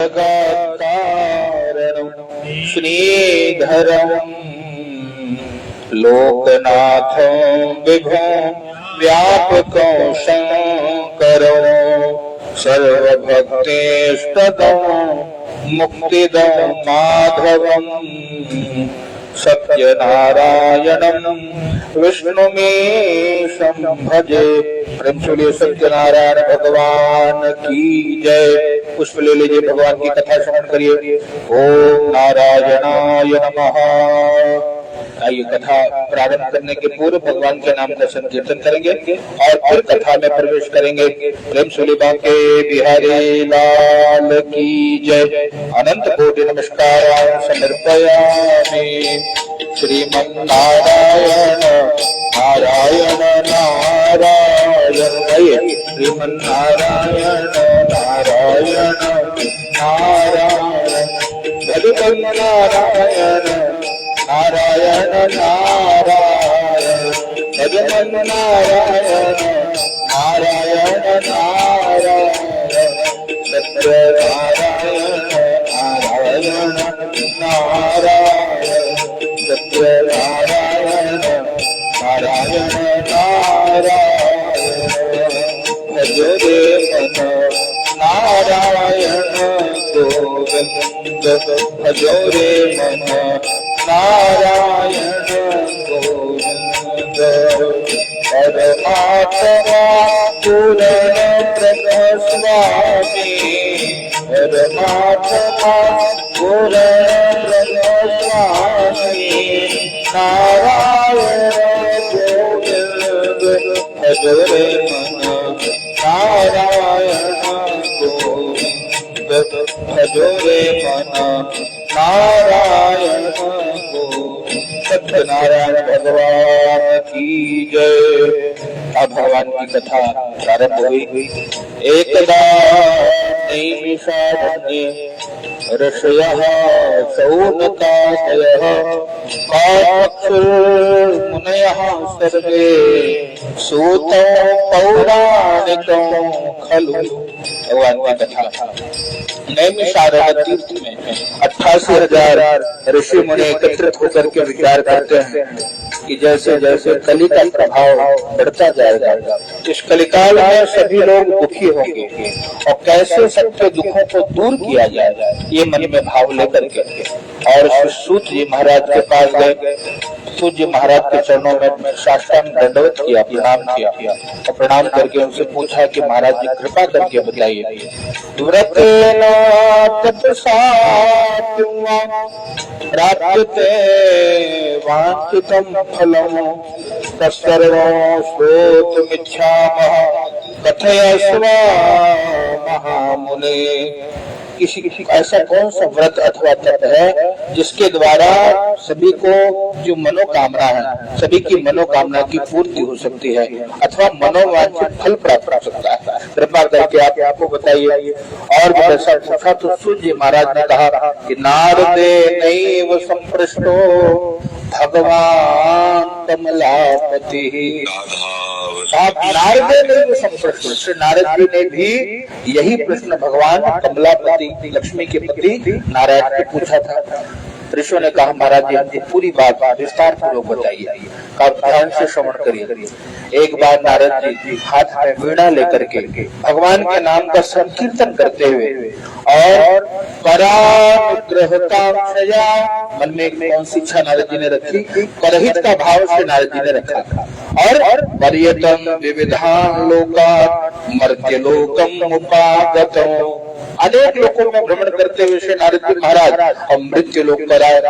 जगत्कारणं श्रीधरं लोकनाथं विभुं व्यापकं शंकरं सर्वभक्तेष्टदं मुक्तिदं माधवं सत्यनारायणं विष्णुमीशं भजे। प्रेम से बोलिए सत्यनारायण भगवान की जय। पुष्प ले लीजिए, भगवान की कथा श्रवण करिए। ओम नारायणाय नमः। आइए कथा प्रारंभ करने के पूर्व भगवान के नाम का संकीर्तन करेंगे और फिर कथा में प्रवेश करेंगे। प्रेम से बांके बिहारी लाल की जय। अनंत कोटि नमस्कार समर्पयामि। श्रीमन्नारायण नारायण नारायण श्रीमन्नारायण नारायण नारायण भगवान नारायण नारायण नारायण भगवान नारायण नारायण नारायण सत्यनारायण नारायण नारायण सत्यनारायण नारायण नारायण भजो रे मन नारायण गोविंद भजो रे मन नारायण गोविंद परमात्मा पूर्ण ब्रह्म स्वामी परमात्मा पूर्ण ब्रह्म स्वामी नारायण गोविंद भजो रे मन नारायण गोविंद भजो रे मन नारायण सत्यनारायण भगवान की जय। अब भगवान की कथा प्रारंभ हुई। एकदा नैमिषारण्ये ऋषयः शौनकादयः मुनयः सर्वे सूतं पौराणिकं खलु। भगवान की कथा नैमिषारण्य तीर्थ में 88,000 ऋषि मुनि एकत्रित होकर के विचार करते हैं कि जैसे जैसे कली का प्रभाव बढ़ता जाएगा इस कलिकाल में सभी लोग दुखी होंगे और कैसे सबके दुखों को दूर किया जाएगा ये मन में भाव लेकर के और सूत जी महाराज के पास गए। सूत जी महाराज के चरणों में साष्टांग दंडवत किया, प्रणाम किया और प्रणाम करके उनसे पूछा कि महाराज जी कृपा करके बताइए प्राप्यते वांछितं फलम् तत्सर्वं श्रोतुमिच्छामः कथयस्व महामुने। किसी ऐसा कौन सा व्रत अथवा तप है जिसके द्वारा सभी को जो मनोकामना है सभी की मनोकामना की पूर्ति हो सकती है अथवा मनोवांछित फल प्राप्त हो सकता है। कृपा करके आप आपको बताइए। और ऐसा पूछा तो सूर्य महाराज ने कहा कि नारदे नैव संपृष्टो भगवान कमलापति। श्री नारद जी ने भी यही प्रश्न भगवान कमलापति लक्ष्मी के पति नारायण से पूछा था। ऋषियों ने कहा महाराज जी हमको पूरी बात विस्तार पूर्वक बताइए, ध्यान से श्रवण करिए। एक बार नारद जी हाथ में वीणा लेकर के भगवान के नाम का संकीर्तन करते हुए और परानुग्रहकांक्षया मन में कौन सी इच्छा नारद जी ने रखी, परहित का भाव से नारद जी ने रखा और पर्यटन विविधान लोकात् मर्त्य लोकम उपागतम्। अनेक लोकों में भ्रमण करते हुए श्री नारद जी महाराज और मृत्यु लोक पर आए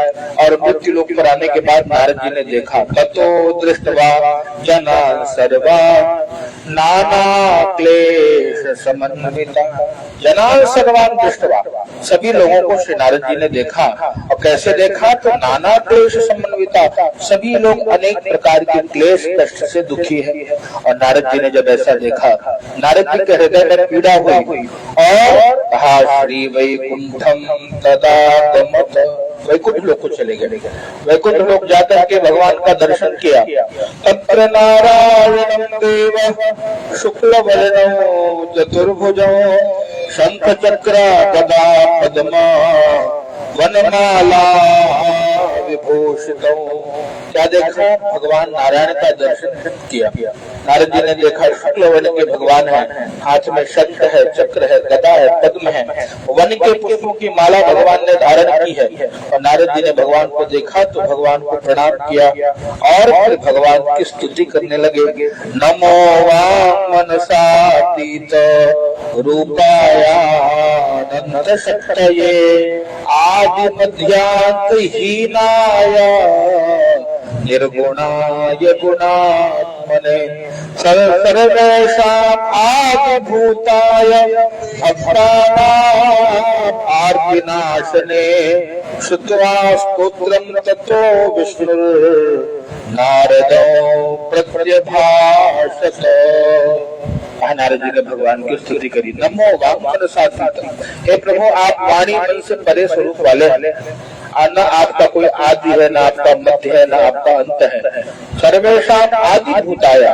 और मृत्यु लोक पर आने के बाद नारद जी ने देखा ततो दृष्टवा जना सर्वा नाना क्लेश समन्विता। जना सर्वान दृष्टवा सभी लोगों को श्री नारद जी ने देखा और कैसे देखा तो नाना क्लेश समन्विता सभी लोग अनेक प्रकार के क्लेश कष्ट से दुखी है। और नारद जी ने जब ऐसा देखा नारद जी के हृदय में पीड़ा हुई और कहा श्री वैकुंठम तदा गमत। वैकुंठ लोक को चले गए। वैकुंठ लोक जाकर के भगवान का दर्शन किया। तत्र नारायणं देव शुक्ल वर्णो चतुर्भुजो शंख चक्र गदा पद्मा वनमाला विभूषितौ। क्या देखा? भगवान नारायण का दर्शन किया। नारद जी ने देखा शुक्ल वन के भगवान है, हाथ में शंख है, चक्र है, गदा है, पद्म है, वन के पुष्पों की माला भगवान ने धारण की है। और नारद जी ने भगवान को देखा तो भगवान को प्रणाम किया और फिर भगवान की स्तुति करने लगे। नमो वां मनसातीत रूपाया अनंत शक्तये आदि मध्यांत हीनाय निर्गुणाय गुणात्मने सर्वेषां आदिभूताय भक्तानां आर्तिनाशने श्रुत्वा स्तोत्रं ततो विष्णुर्नारदो प्रत्यभाषत। नारद जी ने भगवान की स्तुति करी। नमो वां मनसातीत, हे प्रभु आप वाणी मन से परे स्वरूप वाले हैं। न आपका कोई आदि है, न आपका मध्य है, न आपका अंत है। सर्वेषां आदि भूताया,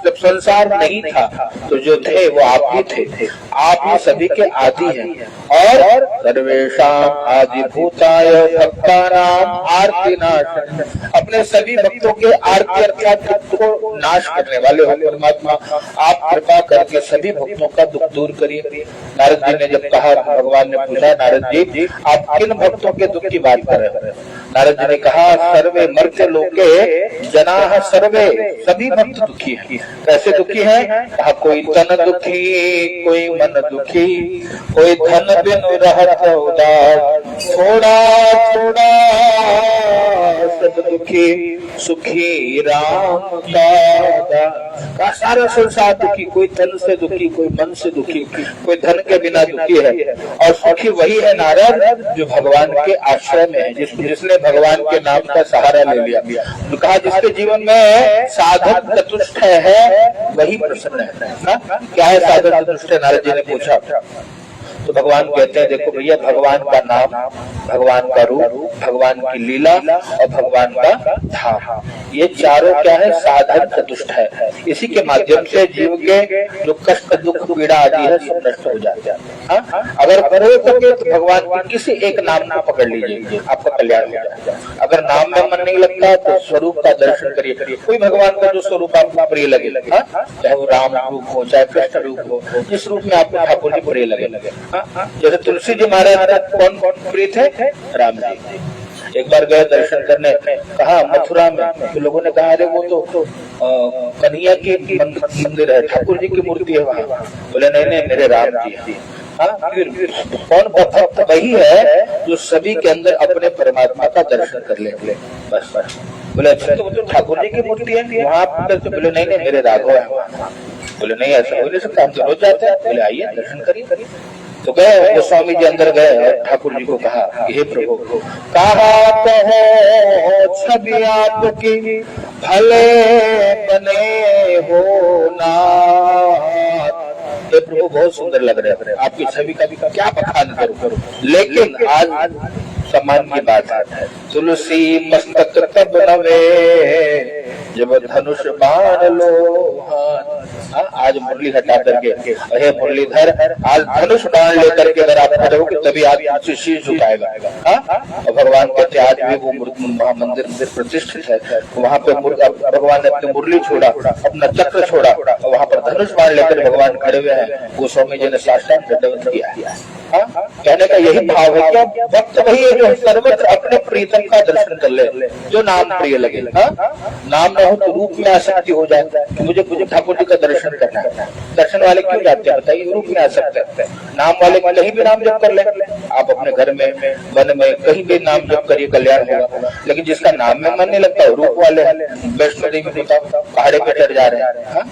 जब संसार नहीं था तो जो थे वो आप ही थे। आप ही सभी के आदि हैं। और सर्वेषां आदि भूताय भक्तानां आर्तिनाशन, अपने सभी भक्तों के आर्ति अर्थात दुख को नाश करने वाले हो परमात्मा। आप कृपा करके सभी भक्तों का दुख दूर करिए। नारद जी ने जब कहा, भगवान ने पूछा, नारद जी आप किन भक्तों के दुख की बात कर रहे हैं? नारद जी ने कहा, सर्वे मर्त्य लोके जनाः सर्वे, सभी भक्त दुखी हैं। कैसे दुखी हैं? कहा कोई तन दुखी, कोई मन दुखी, कोई धन बिन रहत उदास, थोड़ा थोड़ा सब दुखी, सुखी राम का सारा संसार दुखी। कोई तन से दुखी, कोई मन से दुखी, कोई धन के बिना दुखी है। और सुखी वही है नारद जो भगवान के आश्रय में है, जिसने भगवान के नाम का सहारा ले लिया। तो कहा जिसके जीवन में साधन चतुष्ट है वही प्रसन्न है ना। क्या है साधन चतुष्ट? नारद जी ने पूछा तो भगवान कहते हैं, देखो भैया, भगवान का नाम, भगवान का रूप, भगवान की लीला और भगवान का धाम, ये चारों क्या है? साधन चतुष्ट है। इसी के माध्यम से जीव के जो कष्ट दुख पीड़ा आदि है सब नष्ट हो जाते हैं। अगर हो सके तो भगवान के किसी एक नाम को पकड़ लीजिए, आपका कल्याण हो जाएगा। अगर नाम में मन नहीं लगता तो स्वरूप का दर्शन करिए। कोई भगवान का जो स्वरूप आपको प्रिय लगे, चाहे वो राम रूप हो, चाहे कृष्ण रूप हो, जिस रूप में आपको ठाकुर जी प्रिय लगे। जैसे तुलसी जी महाराज कौन प्रिय थे? राम जी। एक बार गए दर्शन करने, कहा मथुरा में, तो लोगों ने कहा अरे वो तो कन्हैया की मंदिर है, ठाकुर जी की मूर्ति है वहाँ। बोले नहीं नहीं, मेरे राम जी है। फिर कौन भक्त वही है जो सभी के अंदर अपने परमात्मा का दर्शन कर ले। बस बोले अच्छा तो वो तो ठाकुर जी की मूर्ति है वहाँ पर। तो बोले नहीं नहीं, मेरे राघव है वहाँ। बोले नहीं ऐसा हो नहीं सकता, हम तो रोज जाते हैं। बोले आइए दर्शन करिए। तो गए, वो स्वामी जी अंदर गए और ठाकुर जी को कहा, हे प्रभु, कहा कहो छवि आपकी भले बने हो नाथ। हे प्रभु बहुत सुंदर लग रहे हैं, आपकी छवि का क्या बखान करूं। लेकिन आज सम्मान की बात है, तुलसी मस्तक तब नवे जब धनुष बाण लो। आज मुरली हटा करके, हे मुरलीधर, आज धनुष बाण लेकर के अगर आप खड़ोगे तभी आदमी शीश झुकाएगा। और भगवान कहते आज भी वो मंदिर प्रतिष्ठित है, वहाँ पे भगवान ने अपनी मुरली छोड़ा, अपना चक्र छोड़ा और वहाँ पर धनुष बाण लेकर भगवान खड़े हुए हैं। गोस्वामी जी ने साष्टांग दंडवत किया। कहने का यही भाव है कि भक्त वही है जो सर्वत्र अपने प्रीतम का दर्शन कर ले, जो नाम प्रिय लगे। नाम न हो तो रूप में आसक्ति हो जाता है, मुझे ठाकुर जी का दर्शन करना है। दर्शन वाले क्यों जाते हैं बताइए? रूप में आसक्त है। नाम वाले कहीं भी नाम जप कर ले, आप अपने घर में, वन में, कहीं भी नाम जप करिए, कल्याण होगा। लेकिन जिसका नाम में मन नहीं लगता रूप वाले है। वैष्णो देवी पहाड़े पे चढ़ जा रहे हैं,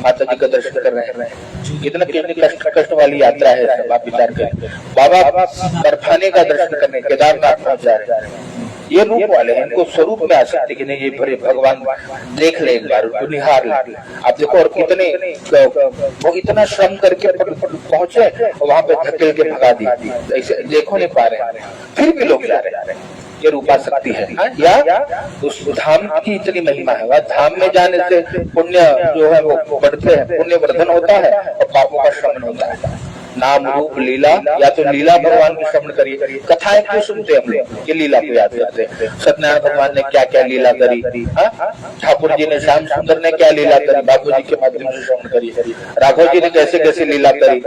माता जी का दर्शन कर रहे हैं, कितना कष्ट वाली यात्रा है। सब आप विचार करें, बाबा बर्फाने का दर्शन करने केदारनाथ पहुंच जा रहे हैं। ये रूप वाले हैं, इनको स्वरूप में आ सकते कि नहीं, ये बड़े भगवान देख ले एक बार, उनको निहार ले। आप देखो और कितने वो इतना श्रम करके पहुंचे, वहां पे धकेल के भगा दी, ऐसे देखो नहीं पा रहे, फिर भी लोग जा रहे हैं। ये रूपा शक्ति है। या उस धाम की इतनी महिमा है, वह धाम में जाने से पुण्य जो है वो बढ़ते हैं, पुण्य वर्धन होता है और पापों का श्रमण होता है। नाम रूप लीला, या तो लीला भगवान की श्रवण करिए। कथाएं क्यों सुनते हम लोग? ये लीला को याद करते हैं। सत्यनारायण भगवान ने क्या क्या लीला करी, ठाकुर जी ने, श्याम सुंदर ने क्या लीला करी, बाबू जी के माध्यम से श्रवण करिए। राघव जी ने कैसे कैसे लीला करी,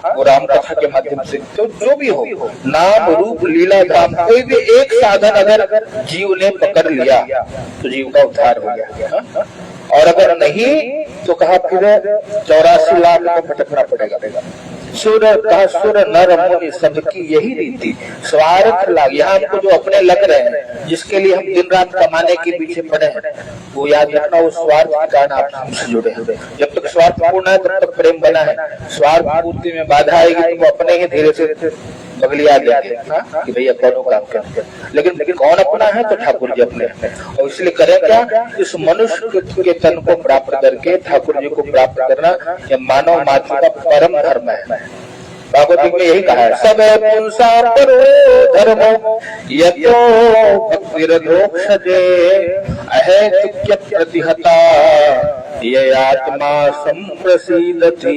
वो राम कथा के माध्यम से। तो जो भी हो, नाम रूप लीला धाम, कोई भी एक साधन अगर जीव ने पकड़ लिया तो जीव का उद्धार हो गया। और अगर नहीं तो कहा फिर 84 लाख में भटकना पड़ेगा। सुर कहा सुर नर मुनि सबकी यही रीति, स्वार्थ लाग। यहाँ हमको जो अपने लग रहे हैं, जिसके लिए हम दिन रात कमाने के पीछे पड़े हैं, वो याद रखना, वो स्वार्थ के कारण आप हमसे जुड़े हैं। जब तक स्वार्थ पूर्ण है तब तक प्रेम बना है। स्वार्थ पूर्ति में बाधा आएगी तो वो अपने ही धीरे से बगलिया देंगे कि भैया कौन काम कर। लेकिन कौन अपना है? तो ठाकुर जी अपने हैं। और इसलिए करें क्या? इस मनुष्य के तन को प्राप्त करके ठाकुर जी को प्राप्त करना यह मानव मात्र का परम धर्म है। भागवत में यही कहा है, सब पुंसा परो धर्मो यतो भक्तिरधोक्षजे अहेतुक्य प्रतिहता ये आत्मा संप्रसीदति।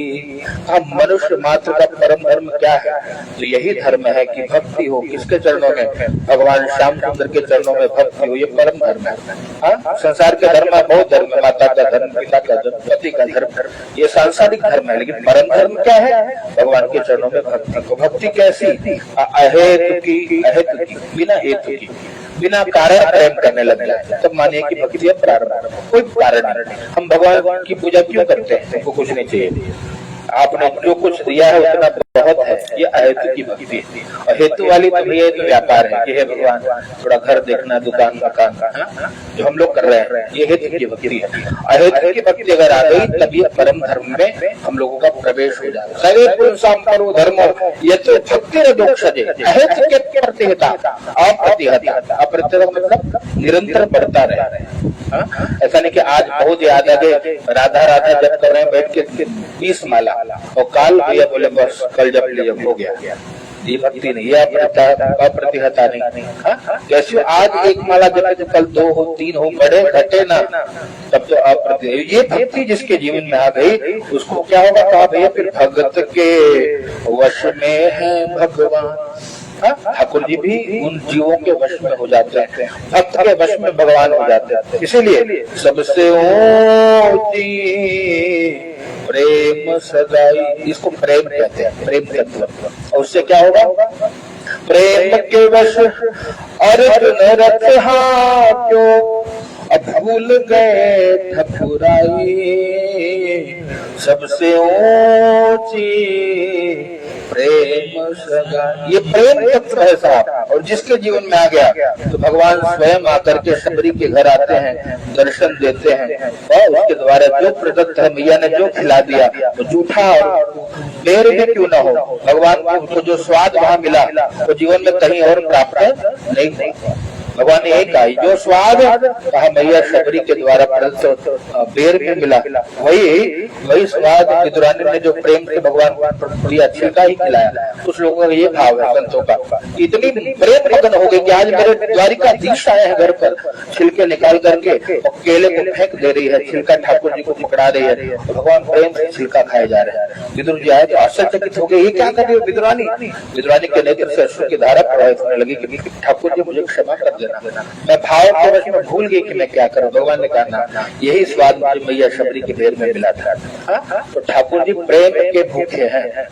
हम मनुष्य मात्र का परम धर्म क्या है? तो यही धर्म है कि भक्ति हो। किसके चरणों में? भगवान श्याम सुंदर के चरणों में भक्ति हो, ये परम धर्म है। संसार के धर्म है, बहुत धर्म है, माता का धर्म, पिता का धर्म, पति का धर्म, ये सांसारिक धर्म है। लेकिन परम धर्म क्या है? भगवान के चरणों में भक्ति। तो भक्ति कैसी? अहेतु की, बिना हेतु की, बिना कारण प्रेम करने लग जाए तब मानिए कि भक्ति प्रारंभ। कोई कारण नहीं। हम भगवान की पूजा क्यों करते हैं? हमको कुछ नहीं चाहिए, आपने जो कुछ दिया है उतना बहुत है, ये अहेतु की भक्ति है। और हेतु वाली तो ये तो व्यापार है कि हे भगवान थोड़ा घर देखना, दुकान मकान का, जो हम लोग कर रहे हैं, ये हेतु की भक्ति है। अहेतु की भक्ति अगर आ गई तब ये परम धर्म में हम लोगों का प्रवेश हो जाता है। धर्म ये तो भक्ति अहेतु के प्रतिहता, अप्रतिहता। अप्रतिहता मतलब निरंतर बढ़ता रहे। ऐसा नहीं कि आज बहुत याद आ गए, राधा राधा जब कर रहे हैं बैठ के 20 माला, और काल भैया बोले बस कल जब ले जब हो गया। ये भक्ति नहीं, ये अप्रतिहता नहीं। कैसे आज एक माला जब तो कल 2 हो 3 हो, बढ़े घटे ना, तब तो अप्रतिहता। ये भक्ति जिसके जीवन में आ गई उसको क्या होगा? कहा भैया फिर भगत के वश में है भगवान। ठाकुर जी भी उन जीवों के वश में हो जाते हैं, भक्त के वश में भगवान हो जाते हैं। इसीलिए सबसे ऊंची प्रेम सगाई, इसको प्रेम कहते हैं, प्रेम तत्व। और उससे क्या होगा? प्रेम के वश अर्जुन रथ क्यों अब भूल गए ठकुराई। सबसे ऊंची प्रेम सगाई, ये प्रेम तत्व है साहब। और जिसके जीवन में आ गया तो भगवान स्वयं आकर के सबरी के घर आते हैं, दर्शन देते हैं, और उसके द्वारा जो प्रदत्त है, मैया ने जो खिला दिया वो जूठा और देर भी क्यों ना हो, भगवान को जो स्वाद वहाँ मिला वो जीवन में कहीं और प्राप्त नहीं। भगवान ने यही कहा, जो स्वाद कहा मैया शबरी के द्वारा बेर में मिला, वही स्वाद विदुरानी ने जो प्रेम से भगवान दिया, छिलका ही खिलाया। कुछ लोगों का ये भाव है संतों का, इतनी प्रेम मगन हो गई कि आज मेरे द्वारिकाधीश आए हैं घर पर, छिलके निकाल करके और केले को फेंक दे रही है, छिलका ठाकुर जी को पकड़ा रही है, तो भगवान प्रेम से छिलका खाए जा रहे हैं। विदुर जी आए तो आश्चर्यचकित हो गए, ये क्या कर रही है विदुरानी? विदुरानी के नेत्र से अश्रु की धारा प्रवाहित होने लगी कि ठाकुर जी मुझे क्षमा कर देना, मैं भाव के वश में भूल गई कि मैं क्या करूं। भगवान ने कहा ना, यही स्वाद मुझे मैया शबरी के बेर में मिला था। तो ठाकुर जी प्रेम के भूखे हैं।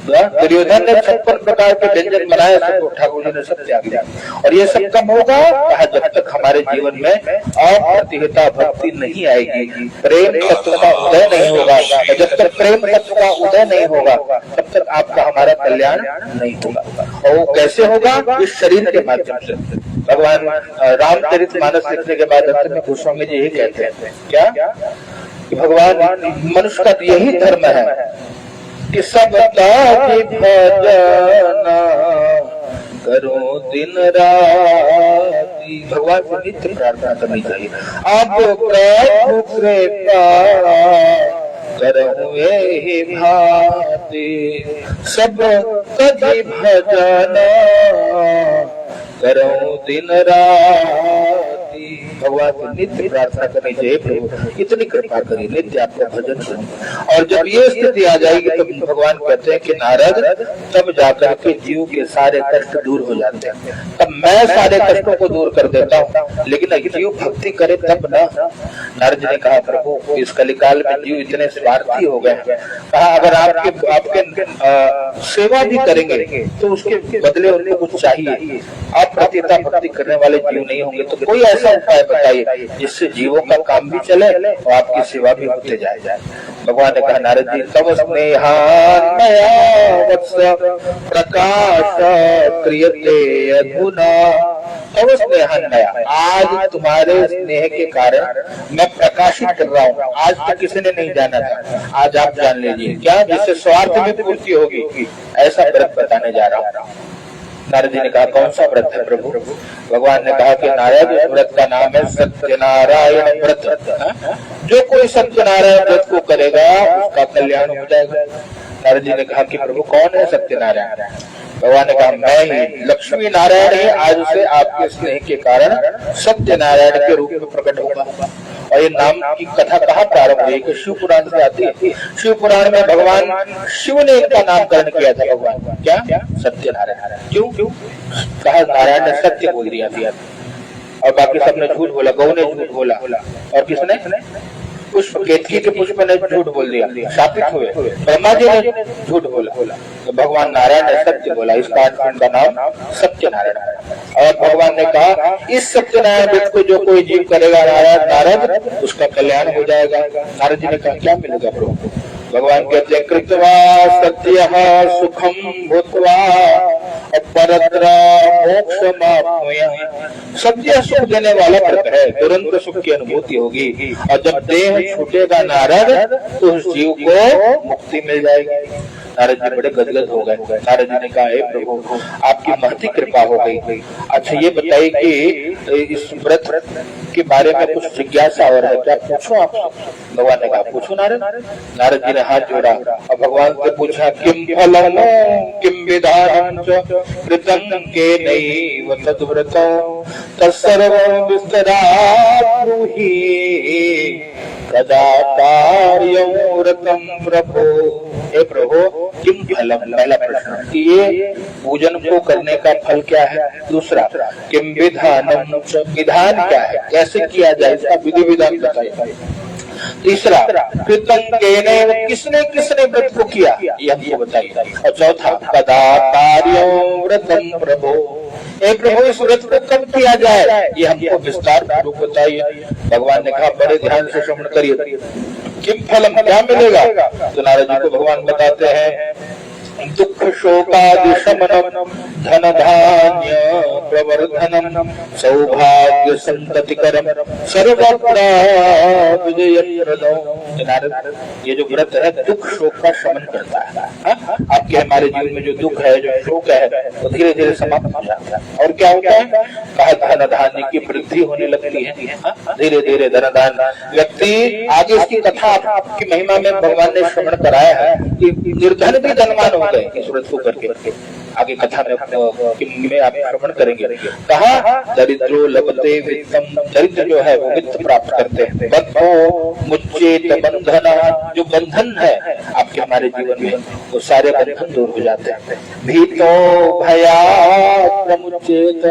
दुर्योधन ने 56 प्रकार के व्यंजन बनाए, तो ठाकुर जी ने सब त्याग दिया। और ये सब कब होगा? कहा जब तक हमारे जीवन में अप्रतिहता भक्ति नहीं आएगी, प्रेम तत्व का उदय नहीं होगा। जब तक प्रेम तत्व का उदय नहीं होगा तब तक आपका हमारा कल्याण नहीं होगा। और वो कैसे होगा? इस शरीर के माध्यम से। भगवान रामचरितमानस लिखने के बाद अंत में गोस्वामी जी यही कहते हैं, क्या कि भगवान मनुष्य का यही धर्म है कि सबका भजना करो दिन राति। भगवान से नित्य प्रार्थना करनी चाहिए। आप प्रभु कृपा करो हे भाति, सब कभी भजना करो दिन राति। भगवान से नित्य प्रार्थना करनी चाहिए, प्रभु इतनी कृपा करिए, नित्य आपका भजन सुनिए। और जब ये स्थिति आ जाएगी तब भगवान कहते हैं कि नारद, तब जाकर के जीव के सारे कष्ट दूर हो जाते हैं। तब मैं सारे कष्टों को दूर कर देता हूँ, लेकिन जीव भक्ति करे तब ना। नारद जी ने कहा, प्रभु इस कलिकाल में जीव इतने स्वार्थी हो गए हैं। कहा अगर आपके सेवा भी करेंगे तो उसके बदले उनको कुछ चाहिए। आप प्रतिता भक्ति करने वाले जीव नहीं होंगे, तो कोई ऐसा उपाय बताइए जिससे जीवों का काम भी चले और आपकी सेवा भी होते जाए। भगवान ने कहा, नारद जी तब स्नेहान्मया वत्स प्रकाश क्रियते अधुना। तब स्नेहान्मया, आज तुम्हारे स्नेह के कारण मैं प्रकाशित कर रहा हूँ। आज तक किसी ने नहीं जाना था, आज आप जान लीजिए। क्या? जिससे स्वार्थ में पूर्ति होगी, ऐसा व्रत बताने जा रहा हूँ। नारद जी ने कहा, कौन सा व्रत है प्रभु? भगवान ने कहा कि नारद, इस व्रत का नाम है सत्यनारायण व्रत। जो कोई सत्यनारायण व्रत को करेगा उसका कल्याण हो जाएगा। नारद जी ने कहा कि प्रभु कौन है सत्यनारायण? भगवान ने कहा, मैं ही लक्ष्मी नारायण ही आज से आपके स्नेह के कारण सत्यनारायण के रूप में प्रकट होगा। और ये नाम की कथा कहाँ प्रारंभ हुई? कि शिव पुराण से आती है। शिव पुराण में भगवान शिव ने इनका नामकरण किया था। भगवान क्या? सत्यनारायण। क्यों? कहा नारायण ने सत्य बोल दिया था और बाकी सबने झूठ बोला। गौ ने झूठ बोला और किसने? पुष्प, केतकी के पुष्प ने झूठ बोल दिया, शापित हुए। ब्रह्मा जी ने झूठ बोला, तो भगवान नारायण ने सत्य बोला। इस कारण का नाम सत्यनारायण है। और भगवान ने कहा, इस सत्यनारायण व्रत को जो कोई जीव करेगा नारद, उसका कल्याण हो जाएगा। नारद जी ने कहा, क्या मिलेगा प्रभु? भगवान कहते हैं, कृत्वा सत्य सुखम भूत्वा परत्र मोक्षमाप्नुयात्। सत्य सुख देने वाला व्रत है, तुरंत सुख की अनुभूति होगी। और जब देह छूटेगा नारद, तो उस जीव को मुक्ति मिल जाएगी। नारद जी बड़े गदगद हो गए। नारद जी ने कहा, हे प्रभु आपकी महती कृपा हो गई। अच्छा ये बताइए कि इस व्रत के बारे में कुछ जिज्ञासा और है क्या? पूछो आप। भगवान ने कहा, पूछो नारद। नारद जी ने हाथ जोड़ा और भगवान से पूछा, किम फलम किम विधानम च कृतं केनैव तद्व्रतं तत्सर्वं विस्तरात् ब्रूहि कदा कार्यं व्रतं प्रभो। हे प्रभु किम फलम, पहला प्रश्न कि ये पूजन को करने का फल क्या है। दूसरा, किम विधानम, विधान क्या है, कैसे किया जाए, इसका विधि विधान बताइए। तीसरा, कृतं केनैव, किसने किसने व्रत को किया, ये हमको बताइए। और चौथा, कदा कार्यं व्रतं प्रभो। हे प्रभु इस व्रत को कब किया जाए, ये हमको विस्तार पूर्वक बताइए। भगवान ने कहा, बड़े ध्यान से श्रवण करिए। किम फलम, क्या मिलेगा? तो नारद जी को भगवान बताते हैं, दुख शोकादि शमनम धन धान्य प्रवर्धनम सौभाग्य संततिकरम सर्वत्र विजयप्रदम। नारद, ये जो व्रत है दुख शोक का शमन करता है। आपके हमारे जीवन में जो दुख है, जो शोक है, वो धीरे धीरे समाप्त हो जाता है। और क्या होता है? कहा धन धान्य की वृद्धि होने लगती है। धीरे धीरे धन धान्य, व्यक्ति आगे इसकी कथा आपकी महिमा में भगवान ने श्रवण कराया है कि निर्धन भी धनवान हो गए इस व्रत को करके। आगे कथा में आप श्रवण करेंगे। कहा दरिद्रो लभते वित्तम, दरिद्र जो है वो वित्त प्राप्त करते हैं। बद्धो मुच्चेत बंधना, जो बंधन है आपके हमारे जीवन में वो सारे बंधन दूर हो जाते हैं। भीतो भयात् प्रमुच्येत,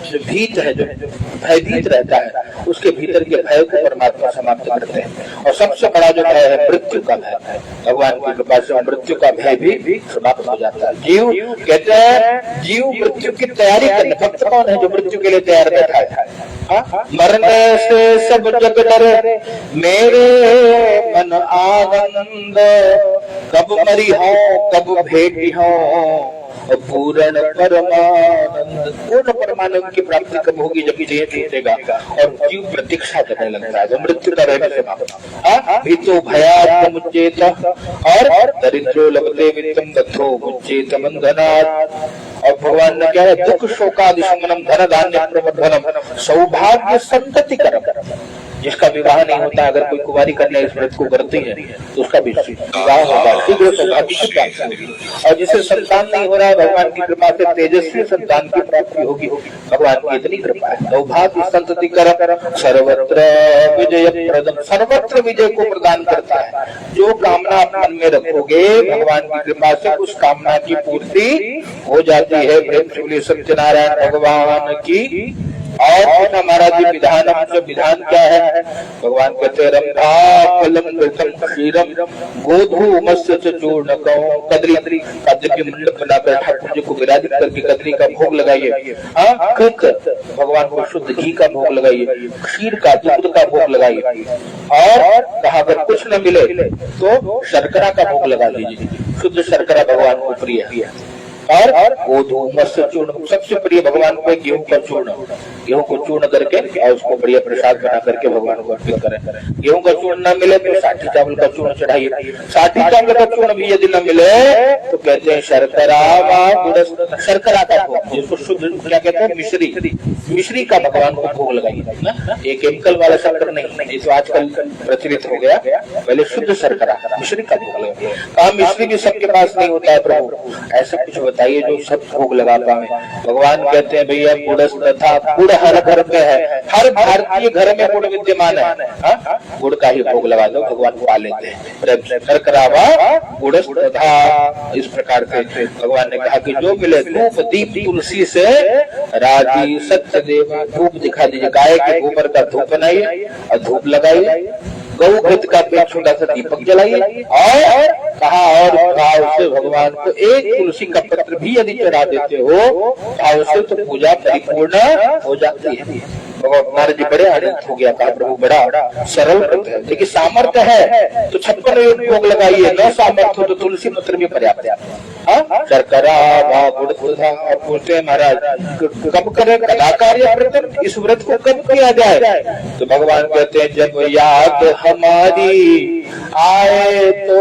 जो भीत है, जो भयभीत रहता है, उसके भीतर के भय को परमात्मा समाप्त करते हैं। और सबसे बड़ा जो भय है मृत्यु का भय, भगवान की कृपा से मृत्यु का भय भी समाप्त हो जाता है। जीव कहते हैं, जीव मृत्यु की तैयारी करने, भक्त कौन है जो मृत्यु के लिए तैयार बैठा है? मरने से सब जग डरे मेरे मन आनंद, कब मरी हो कब भेटी हो पूर्ण परमानंद। पूर्ण परमानंद की प्राप्ति कब होगी? जब देह छूटेगा और जीव प्रतीक्षा करने लगता है, जो मृत्यु का रहने से मांगता। भीतो भयात् प्रमुच्येत, और दरिद्रो लभते वित्तम बद्धो मुच्येत बंधनात्। और भगवान ने क्या है? दुख शोकादि शमनम धन धान्य प्रवर्धनम सौभाग्य संततिकरम। जिसका विवाह नहीं होता, अगर कोई कुंवारी कन्या इस व्रत को करती है तो उसका भी विवाह होगा, शीघ्र सौभाग्य की प्राप्ति होगी। और जिसे संतान नहीं हो रहा है, भगवान की कृपा से तेजस्वी संतान की प्राप्ति होगी। भगवान की इतनी कृपा है। सौभाग्य संतति कर सर्वत्र विजय प्रदम, सर्वत्र विजय को प्रदान करता है। जो कामना आप मन में रखोगे, भगवान की कृपा से उस कामना की पूर्ति हो जाती है। प्रेम से बोलिए सत्यनारायण भगवान की। और महाराज जी विधान क्या है? भगवान कहते हैं रंभा फलम घृतम क्षीरम गोधू मत्स्य चूर्णकम, कदली के मंडप बनाकर ठाकुर जी को विराजित करके कदली का भोग लगाइए। कृत भगवान को शुद्ध घी का भोग लगाइए, क्षीर का दूध का भोग लगाइए। और कहा अगर कुछ न मिले तो शर्करा का भोग लगा लीजिए, शुद्ध शर्करा भगवान को प्रिय है। और गोधू मत्स्य चूर्ण, सबसे प्रिय भगवान को गेहूं का चूर्ण, गेहूं को चूर्ण करके और उसको बढ़िया प्रसाद बना करके भगवान को अर्पित करें। गेहूं का चूर्ण न मिले तो साठी चावल का चूर्ण चढ़ाइए। साठी चावल का चूर्ण भी यदि न मिले तो कहते हैं शर्करा व शर्करा का भोग, जिसको शुद्ध क्या कहते हैं मिश्री का भगवान को भोग लगाइए ना। ये केमिकल वाला शर्कर नहीं, जो आजकल प्रचलित हो गया। पहले शुद्ध शर्करा मिश्री का भोग लगाइए। कहा मिश्री भी सबके पास नहीं होता है प्रभु, ऐसा कुछ बताइए जो सब भोग लगा पाए। भगवान कहते हैं भैया गुड़ तथा गुड़ हर घर में है, हर भारतीय घर में गुड़ विद्यमान है। गुड़ का ही भोग लगा दो, भगवान को पा लेते हैं। शर्करावा गुड़ तथा, इस प्रकार से भगवान ने कहा कि जो मिले धूप दीप तुलसी से राजी सत्य देवा, धूप दिखा दीजिए, गाय के गोबर का धूप बनाइए और धूप लगाइए, गौ घृत का एक छोटा सा दीपक जलाइए। और कहा और भाव से भगवान को एक तुलसी का पत्र भी यदि चढ़ा देते हो भाव से तो पूजा परिपूर्ण हो जाती है। भगवान जी बड़े आनंद हो गया, कहा प्रभु बड़ा सरल व्रत है, लेकिन सामर्थ्य है तो 56 भोग लगाइए, न सामर्थ्य हो तो तुलसी पत्र भी पर्याप्त है। शर्करा गुड़ और पूछते हैं महाराज कब करें कलाकार्य व्रत, इस व्रत को कब किया जाए? तो भगवान कहते हैं जब याद हमारी आए तो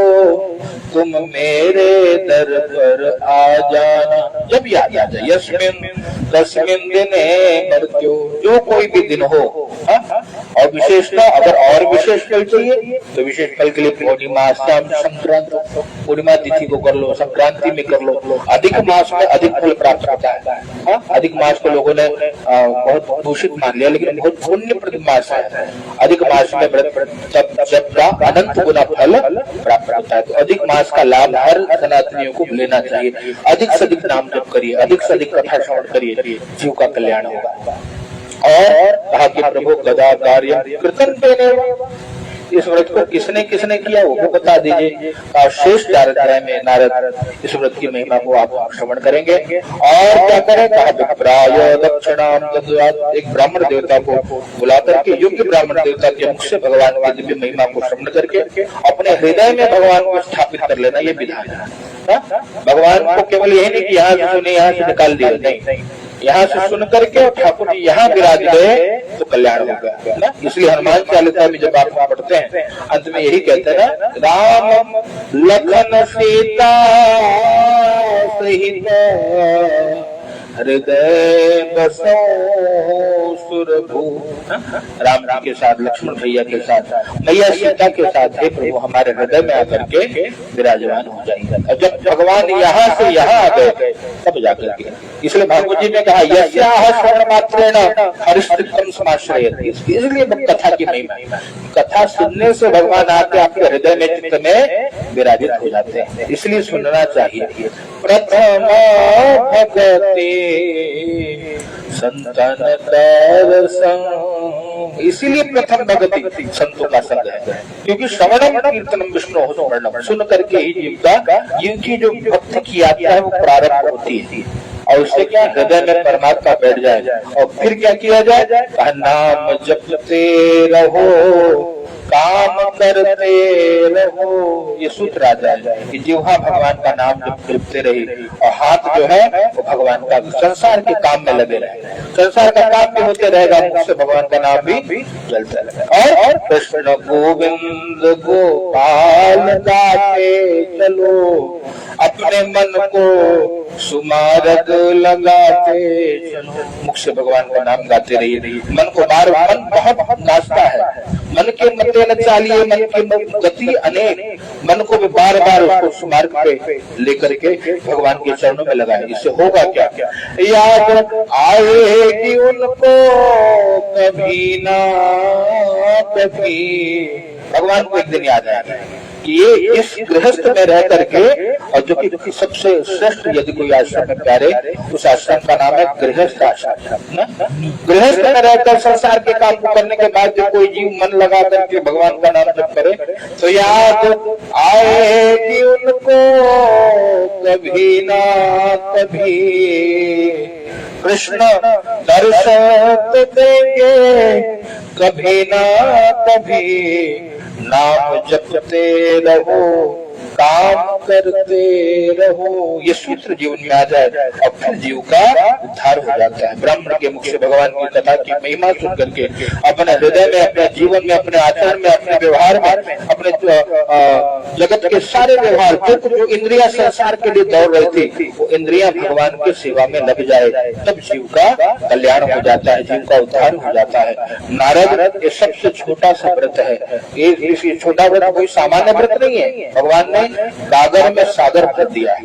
तुम मेरे दर पर आ जाना। जब याद आ जाए, यस्मिन तस्मिन दिने मृत्यु, जो कोई भी दिन हो। और विशेषता अगर और विशेष फल चाहिए तो विशेष फल के लिए पूर्णिमा संक्रांत, पूर्णिमा तिथि को कर लो, संक्रांति में कर लो। अधिक मास में अधिक फल प्राप्त होता है। अधिक मास को लोगों ने बहुत दूषित मान लिया, लेकिन बहुत पुण्यप्रद मास है। अधिक मास में जब का अनंत गुना फल प्राप्त होता है। तो अधिक मास का लाभ हर सनातनियों को लेना चाहिए। अधिक से अधिक नाम जप करिए, अधिक से अधिक कथा श्रवण करिए, जीव का कल्याण होगा। और कहा कि प्रभु गदा कार्य कृतन देने, इस व्रत को किसने किसने किया वो बता दीजिए। शेष अध्याय में नारद इस व्रत की महिमा को आप श्रवण करेंगे। और क्या करें? कहा प्राय दक्षिणाम, एक ब्राह्मण देवता को बुला करके, योग्य ब्राह्मण देवता के मुख से भगवान की दिव्य महिमा को श्रवण करके अपने हृदय में भगवान को स्थापित कर लेना, ये विधान है। भगवान को केवल यही नहीं कि यहाँ से सुने यहाँ से निकाल दिया, नहीं, यहाँ से सुन करके ठाकुर जी यहाँ विराज गए तो कल्याण होगा ना। इसलिए हनुमान चालीसा में जब आप पढ़ते हैं अंत में यही कहते हैं ना, राम लखन सीता सहित हृदय बसो सुरभू। राम जी के साथ, लक्ष्मण भैया के साथ, मैया सीता के साथ हे प्रभु हमारे हृदय में आकर के विराजमान हो जाएंगे। और जब भगवान यहाँ से यहाँ आ गए तब जाकर के, इसलिए भागवत जी ने कहा यस्याह श्रवण मात्रेण हरिष्टम समाश्रयते, इसलिए कथा की महिमा, कथा सुनने से भगवान आके आपके हृदय में चित्त में विराजित हो जाते हैं, इसलिए सुनना चाहिए। प्रथम भगति संतन कर संग, इसीलिए प्रथम भगति संतों का संग है, क्योंकि श्रवणम कीर्तनम विष्णु हो स्मरणम, सुन करके ही जीव की जो भक्ति की यात्रा है वो प्रारंभ होती है। और उससे क्या हृदय में परमात्मा बैठ जाए। और फिर क्या किया जाए? नाम जपते रहो काम करते रहो, ये सूत्र आ जाए कि जिह्वा भगवान का नाम जपते रही और हाथ जो है वो भगवान का संसार के काम में लगे रहे। संसार का काम भी होते रहेगा, मुझसे भगवान का नाम भी चलता रहेगा। और कृष्ण गोविंद गोपाल गाते चलो, अपने मन को सुमारग लगाते चलो। मुख से भगवान का नाम गाते रहिए। मन को बार मन बहुत नाचता है, मन के मते न चालिए, मन की गति अनेक, मन को भी बार बार उसको सुमार्ग पे लेकर के भगवान के चरणों में लगाए। इससे होगा क्या? याद आएगी उनको कभी ना कभी, भगवान को एक दिन याद आएगा कि ये इस गृहस्थ में रह करके, और जो कि सबसे श्रेष्ठ यदि कोई आश्रम में प्यारे, उस आश्रम का नाम है गृहस्थ आश्रम। गृहस्थ में रहकर संसार के काम को करने के बाद जो कोई जीव मन लगा करके भगवान का नाम जप करे, तो याद आएगी उनको कभी ना कभी, कृष्ण दर्शन देंगे कभी ना कभी, नाम जपते रहो काम करते रहो। ये सूत्र जीवन में आ जाए और फिर जीव का उद्धार हो जाता है। ब्राह्मण के मुख से भगवान की कथा की महिमा सुन करके अपने हृदय में, अपने जीवन में, अपने आचरण में, अपने व्यवहार में, अपने जगत के सारे व्यवहार, जो इंद्रिया संसार के लिए दौड़ रही थी, वो इंद्रिया भगवान की सेवा में लग जाए, तब जीव का कल्याण हो जाता है, जीव का उद्धार हो जाता है। नारद ये सबसे छोटा सा व्रत है। ये छोटा व्रत कोई सामान्य व्रत नहीं है। भगवान ने गागर में सागर भर दिया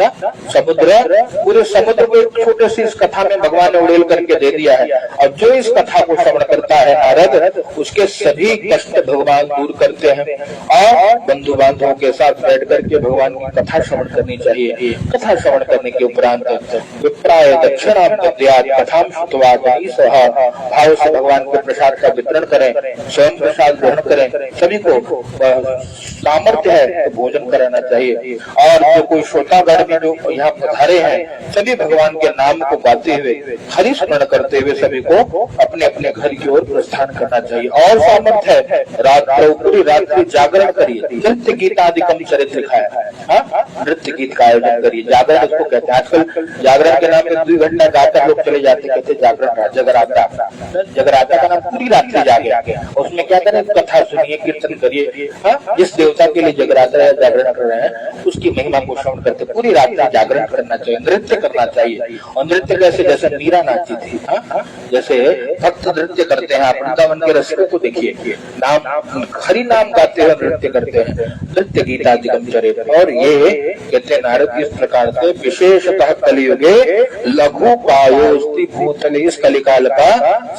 ना, समुद्र, पूरे समुद्र को एक छोटे सी इस कथा में भगवान ने उड़ेल करके दे दिया है। और जो इस कथा को श्रवण करता है नारद, उसके सभी कष्ट भगवान दूर करते हैं। और बंधु बांधवों के साथ बैठ करके भगवान की कथा श्रवण करनी चाहिए। कथा श्रवण करने के उपरांत विप्राय दक्षिणाम दद्यात् कथाम श्रुत्वा सहा, भाव से भगवान के प्रसाद का वितरण करें, स्वयं प्रसाद ग्रहण करें। सभी को सामर्थ्य है तो भोजन कराना चाहिए। और जो कोई श्रोतागण में जो यहाँ पधारे हैं, सभी भगवान के नाम को गाते हुए, हरि स्मरण करते हुए सभी को अपने अपने घर की ओर प्रस्थान करना चाहिए। और सामर्थ्य है रात्रि पूरी रात्रि जागरण करिए। नृत्य गीत आदि कम चरित्र लिखा है, नृत्य गीत का आयोजन करिए। जागरण उसको कहते हैं। आजकल जागरण के नाम में 2 घंटा गाकर लोग चले जाते, कहते जागरण, जगराता। जगराता का नाम पूरी रात्रि जागे, उसमें क्या करें, कथा सुनिए, कीर्तन करिए। जिस देवता के लिए जगराता है, जागरण कर रहे हैं, उसकी महिमा को श्रवण करते पूरी रात जागरण करना चाहिए, नृत्य करना चाहिए। और नृत्य कैसे, जैसे मीरा नाची थी, जैसे भक्त नृत्य करते हैं। वृंदावन के रसिकों को देखिए, नाम हरि नाम गाते हुए नृत्य करते हैं, नृत्य गीतादिकम चरित। और ये कहते हैं नारद इस प्रकार से विशेषतः कलियुगे लघु उपायोस्ति भूतले, इस कलिकाल का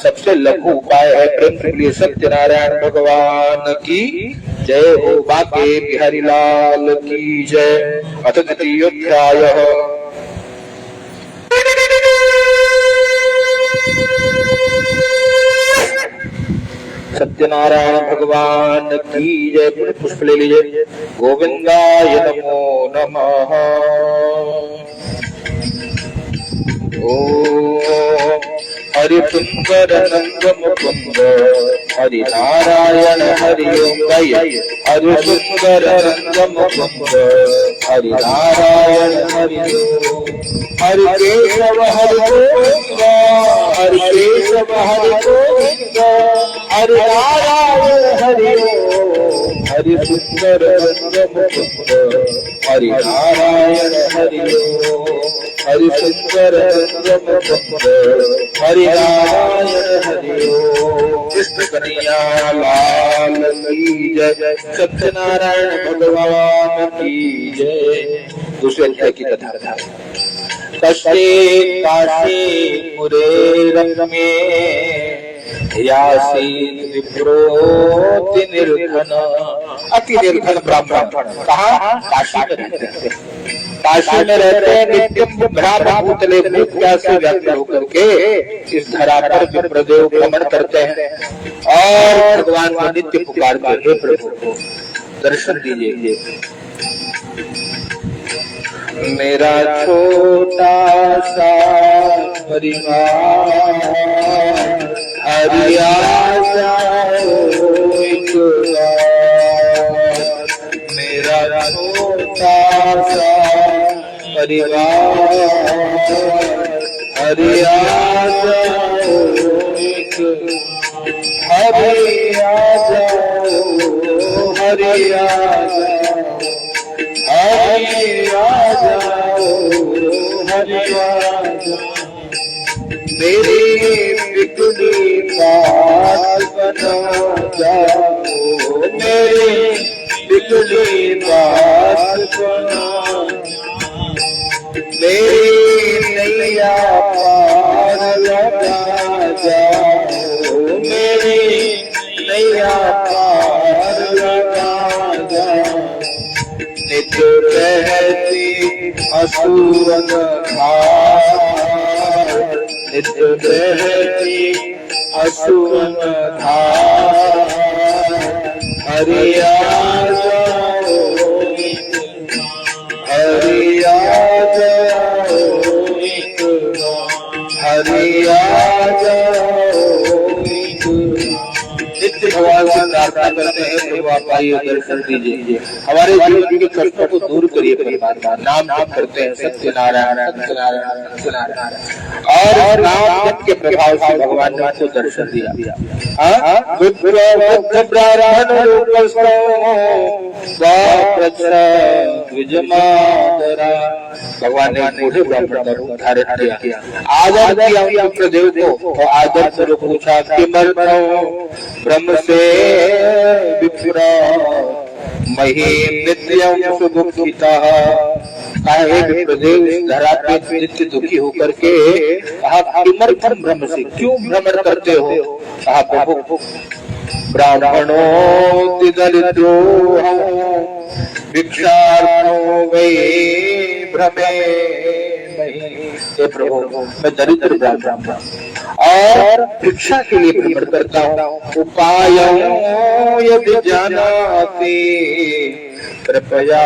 सबसे लघु उपाय है। प्रेम से बोलिए सत्यनारायण भगवान की जय हो। बाके बिहारी लाल की जय। अथ द्वितीयोऽध्यायः। सत्यनारायण भगवान की जय। पुष्प ले लीजिए। गोविंदाय नमो नमः। ओम हरि सुंदर नंद मुकुंद हरि नारायण हरि ओम। हरि सुंदर नंद मुकुंद हरि नारायण हरि ओम। हरि केशव हरि गोविंद हरि केशव हरि गोविंद हरि नारायण हरि ओम। हरि सुंदर नंद मुकुंद हरि नारायण हरि ओम। हरि सुंदर नंद मुकुंद हरि नारायण हरि ओम। कृष्ण कन्हैया लाल की जय। सत्यनारायण भगवान की जय। दूसरे अध्याय की कथा। कश्चित् काशीपुरे रम्ये यासीत् विप्रोति निर्धन। अति निर्धन ब्राह्मण कहाँ? काशी में रहते हैं। काशी में रहते हैं, नित्य ब्राह्मण भूतले भूत प्यासे व्याकुल होकर के इस धरा पर विप्रदेव भ्रमण करते हैं और भगवान को नित्य पुकारते हैं, हे प्रभु दर्शन दीजिए। मेरा छोटा सा परिवार हरि आ जाओ एक बार। मेरा छोटा सा परिवार हरि आ जाओ एक। हरि आ जाओ, हरि आ जाओ, हरि आ जाओ, मेरी बिगड़ी बात बना जाओ, मेरी बिगड़ी बात बना, मेरी नैया पार लगा जाओ, मेरी नैया पार लगा जाओ। नित रहती असुवन धार, नित रहती असुवन धार, हरि आ जाओ, हरि आ जाओ, हरि आ जाओ। नित्य भगवान से प्रार्थना करते हैं, प्रभु आप आइए दर्शन दीजिए, हमारे जीवन के कष्टों को दूर करिए परमात्मा। नाम जप करते हैं सत्यनारायण सत्यनारायण सत्यनारायण, और नाम जप के प्रभाव से भगवान ने आपको दर्शन दिया। बुद्ध ब्राह्मण रूपस्थो भगवान ने बूढ़े ब्राह्मण का रूप धारण किया, आदर किया उन प्रदेव को, और आदर से पूछा कि ब्रह्म से विप्रा मही नित्यं सुदुःखितः, काहे प्रदेव इस धरा पे नित्य दुखी होकर के कहा किमर्थं ब्रह्म से, क्यों भ्रमण करते हो? कहा प्रभु ब्राह्मणो दलितो भिक्षार्थो वै भ्रमे, हे प्रभु मैं दरिद्र ब्राह्मण और भिक्षा के लिए भ्रमण करता हूँ। उपाय यदि जानाति कृपया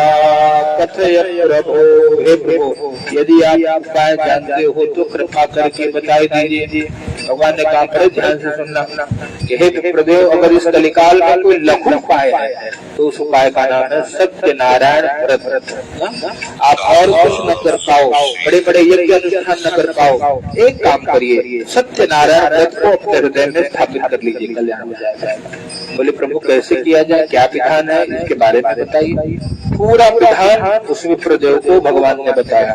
कथय प्रभो, हे प्रभु यदि आप उपाय जानते हो तो कृपा करके बता दीजिए। भगवान ने कहा बड़े ध्यान से सुनना कि हे प्रदेव, अगर इस कलिकाल में कोई लघु उपाय है तो उस उपाय का नाम है सत्यनारायण व्रत। आप और कुछ न कर पाओ, बड़े बड़े यज्ञ अनुष्ठान न कर पाओ, एक काम करिए, सत्यनारायण व्रत को अपने हृदय में स्थापित कर लीजिए, कल्याण हो जाएगा। बोले प्रभु कैसे किया जाए, क्या विधान है, इसके बारे में बताइए। पूरा विधान उस विप्रदेव को भगवान ने बताया,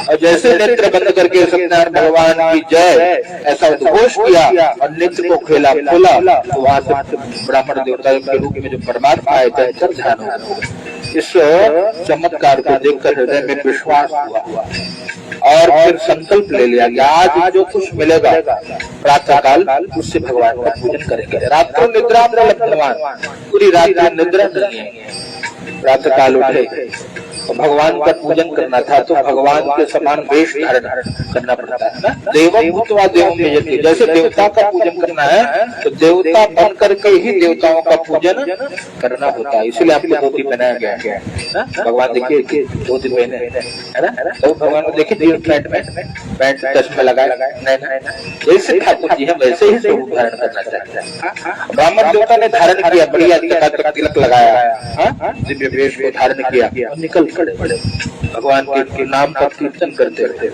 और जैसे नेत्र बंद करके सत्यनारायण भगवान की जय ऐसा उद्घोष किया और नेत्र को खोला तो वहां से ब्राह्मण देवता के रूप में जो परमात्मा आए थे सब ध्यान हो गए। इस चमत्कार को देखकर हृदय में विश्वास हुआ और फिर संकल्प ले लिया कि आज जो कुछ मिलेगा प्रातः काल उससे भगवान का पूजन करेंगे। रात्रों निद्रा भगवान, पूरी रात निद्रा नहीं है, प्रातः काल उठे भगवान का पूजन करना था तो भगवान के समान वेश धारण करना पड़ता है ना। देवम भूतवा देवम यजति, जैसे देवता का पूजन करना है तो देवता बन करके ही देवताओं का पूजन करना होता है, इसलिए आपको धोती पहनाया गया है। भगवान देखिए धोती पहने है ना, तो भगवान को देखिए जीवन पैंट चश्मा लगाए, जैसे ठाकुर जी है वैसे ही स्वरूप धारण करना चाहते हैं। ब्राह्मण देवता ने धारण किया, बढ़िया तिलक लगाया, दिव्य वेश को धारण किया, निकल पड़े भगवान के नाम का कीर्तन करते रहे।